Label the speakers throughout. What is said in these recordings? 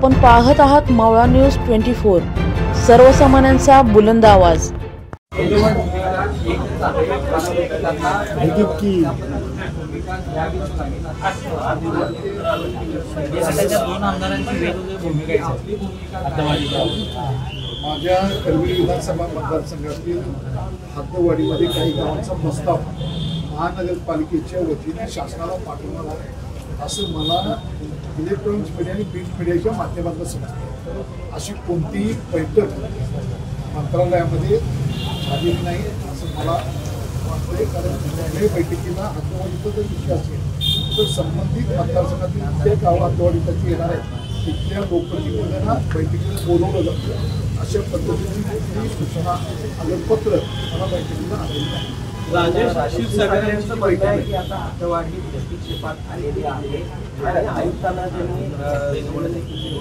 Speaker 1: आपण पाहत आहात मावळा न्यूज 24, सर्वसामान्यांचा बुलंद आवाज।
Speaker 2: माझ्या करवीर विधानसभा मतदारसंघातील हद्दवाडीमध्ये काही गावांचा प्रस्ताव महानगरपालिकेच्या वतीने शासनाला पाठवणार आहे असं मला इलेक्ट्रॉनिक्स मीडिया आणि प्रिंट मीडियाच्या माध्यमातून समजतं। अशी कोणतीही बैठक मंत्रालयामध्ये झालेली नाही असं मला वाटतंय, कारण कुठल्याही बैठकीला हद्दवाडीचा जर विषय असेल तर संबंधित मतदारसंघातील जे गाव हद्दवाडीसाठी येणार आहेत तिथल्या लोकप्रतिनिधींना बैठकीला बोलवलं जातं। अशा पद्धतीची कुठलीही सूचना पत्र मला बैठकीला आलेलं नाही।
Speaker 3: राजेश क्षीरसागर बैठक आहे की आता हद्दवाढी दृष्टिक्षेपात आलेली आहे आणि आयुक्तांना त्यांनी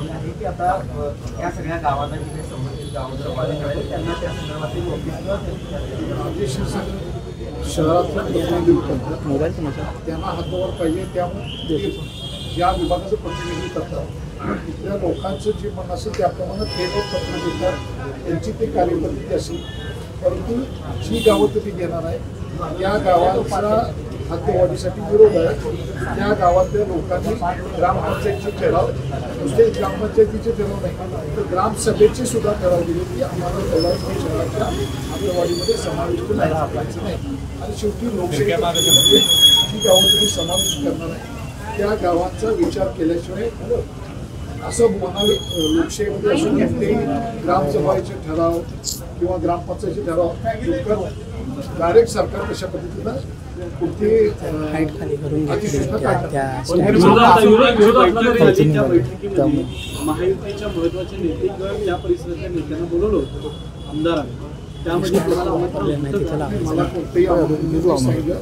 Speaker 3: आहे की आता या सगळ्या गावांना जिथे संबंधित गावांचं पालन करायचं त्यांना त्या संदर्भातील नोटीस
Speaker 2: राजेश क्षीरसागर शहरातल्या प्रतिनिधी मोबाईल त्यांना हद्दवाढ पाहिजे, त्यामुळे ज्या विभागाचं प्रतिनिधी करतात तिथल्या लोकांचं जे मन असेल त्याप्रमाणे ते लोक पत्र देतात, त्यांची ते कार्यपद्धती असेल। परंतु जी गावं तुम्ही घेणार आहे त्या गावांचा हद्दवाढीसाठी विरोध आहे। त्या गावातल्या लोकांनी ग्रामपंचायतीचे ठराव, नुसते ग्रामपंचायतीचे ठराव नाही तर ग्रामसभेचे सुद्धा ठराव दिले की आम्हाला कोल्हापूर शहराच्या हद्दवाढीमध्ये समाविष्ट नाही करायचं नाही। आणि शेवटी लोकशाही जी गावं तुम्ही समाविष्ट करणार आहे त्या गावांचा विचार केल्याशिवाय असं म्हणावे लोकशाहीमध्ये असून कोणतेही ग्रामसभाचे ठराव किंवा ग्रामपंचायतीचे ठराव डायरेक्ट सरकार कशा पद्धतीनं कुठे
Speaker 3: महायुतीच्या महत्वाचे नेते किंवा या परिसरातल्या नेत्यांना बोलवलं होतं आमदारांनी, त्यामध्ये
Speaker 2: मला कोणतेही सांगितलं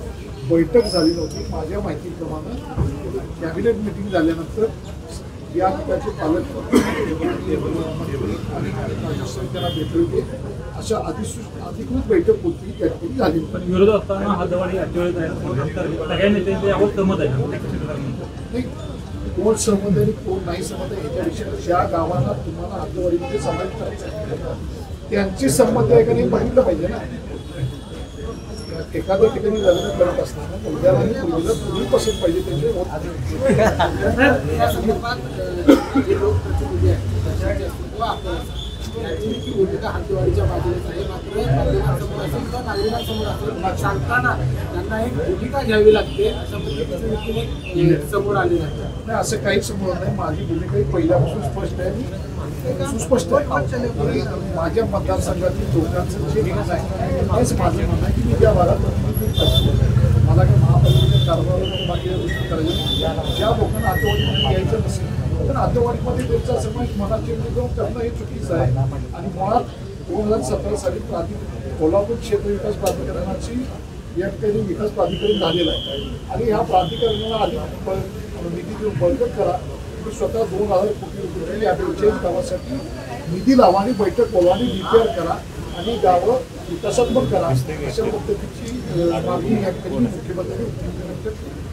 Speaker 2: बैठक झाली नव्हती। माझ्या माहितीप्रमाणे कॅबिनेट मिटिंग झाल्यानंतर या ठिकाणचे पालकमंत्री आणि त्यांना भेटले होते, अशा अधिकृत बैठक होती त्या ठिकाणी झाली।
Speaker 3: पण विरोध असताना हद्दवाढी सगळ्या नेत्यांचे यावर सहमत आहे
Speaker 2: नाही, कोण सहमत आहे कोण नाही सहमत आहे याच्यापेक्षा ज्या गावांना तुम्हाला हद्दवाढीमध्ये समावेश करायचा आहे त्यांची संमती आहे का नाही बघितलं पाहिजे ना। एखाद्या ठिकाणी लग्न करत असताना मुलग्याला आणि मुलीला तुम्ही पसंत पाहिजे त्यांचे लोकप्रतिनिधी आहेत भूमिका हद्दवाढीच्या बाजूलाच आहे। मात्र माध्यमांसमोर असेल किंवा नागरिकांसमोर असेल सांगताना त्यांना एक भूमिका घ्यावी लागते अशा पद्धतीचं समोर आले नाही। असं काही समोर नाही, माझी भूमिका पहिल्यापासून स्पष्ट आहे, सुस्पष्ट आहे। माझ्या मतदारसंघातील लोकांचं जे म्हणणं आहे तेच माझं म्हणणं आहे की मी ज्या भागात मला काही महापालिकेच्या कारभाराला बाकी गोष्टी करायच्या ज्या लोकांना हद्दवाढीमध्ये यायचं नसेल तर हद्दवाढीमध्ये त्यांचा समावेश मनाचे जाऊन करणं हे चुकीचं आहे। आणि मुळात 2017 साली कोल्हापूर क्षेत्र विकास प्राधिकरणाची या ठिकाणी विकास प्राधिकरण झालेलं आहे आणि ह्या प्राधिकरणाला अधिक निधी देऊन बळकट करा, स्वतः 2000 कोटी रुपये या 42 गावासाठी निधी लावा आणि बैठक बोलवा आणि रिपेअर करा आणि गावं विकासात्मक करा अशा पद्धतीची मागणी या ठिकाणी मुख्यमंत्र्यांनी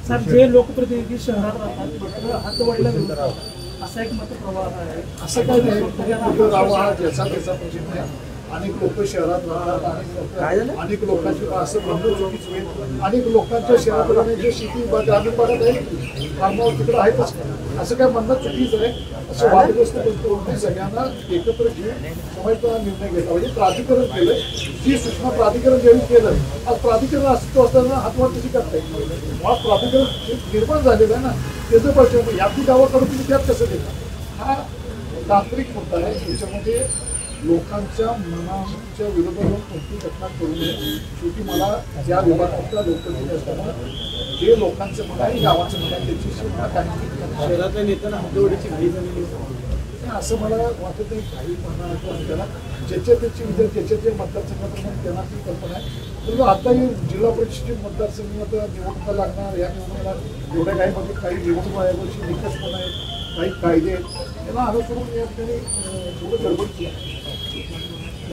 Speaker 3: सर जे लोकप्रतिनिधी शहरात राहतात हद्दवाढीला असा एक मतप्रवाह आहे।
Speaker 2: असं काही नाही, कुठं राहावा हा ज्याचा त्याचा प्रश्न आहे। अनेक लोक शहरात राहतात, अनेक लोकांची असं म्हणणं चुकीचं होईल, अनेक लोकांच्या शहरात राहण्याची शेती ग्रामीण भागात आहे, फार्म हाऊस तिकडे आहेतच, असं काय म्हणणं चुकीचं आहे। असं वादग्रस्त गोष्टी सगळ्यांना एकत्र घेऊन समाजाचा निर्णय घेतला पाहिजे। प्राधिकरण केलं, जी सूचना प्राधिकरण ज्यावेळी केलं, आज प्राधिकरण अस्तित्व असताना हातवाड कशी करता येईल? मुळात प्राधिकरण निर्माण झालेलं आहे ना, त्याचं प्रश्न यातली गावाकडून तुम्ही त्यात कसं देता? हा तांत्रिक मुद्दा आहे, त्याच्यामध्ये लोकांच्या मनाच्या विरोधात कोणती घटना करू नये। शेवटी मला ज्या विभागातल्या लोकप्रतिनिधी असताना जे लोकांचं मत आहे गावाचं मत आहे त्याची
Speaker 3: शहरातल्या नेत्यांना हद्दवाढीची घाई झालेली
Speaker 2: असं मला वाटत नाही। काही म्हणणार त्याला ज्याच्या त्याची विचार त्याच्या त्या मतदारसंघाप्रमाणे त्यांना ती कल्पना आहे। परंतु आताही जिल्हा परिषदेचे मतदारसंघात निवडणुका लागणार, या निवडणुका एवढ्या काही काही निवडणूक आयोगाची निकष पण आहेत, काही कायदे आहेत, त्यांना अनुसरून या ठिकाणी थोडं गडबड केली आहे।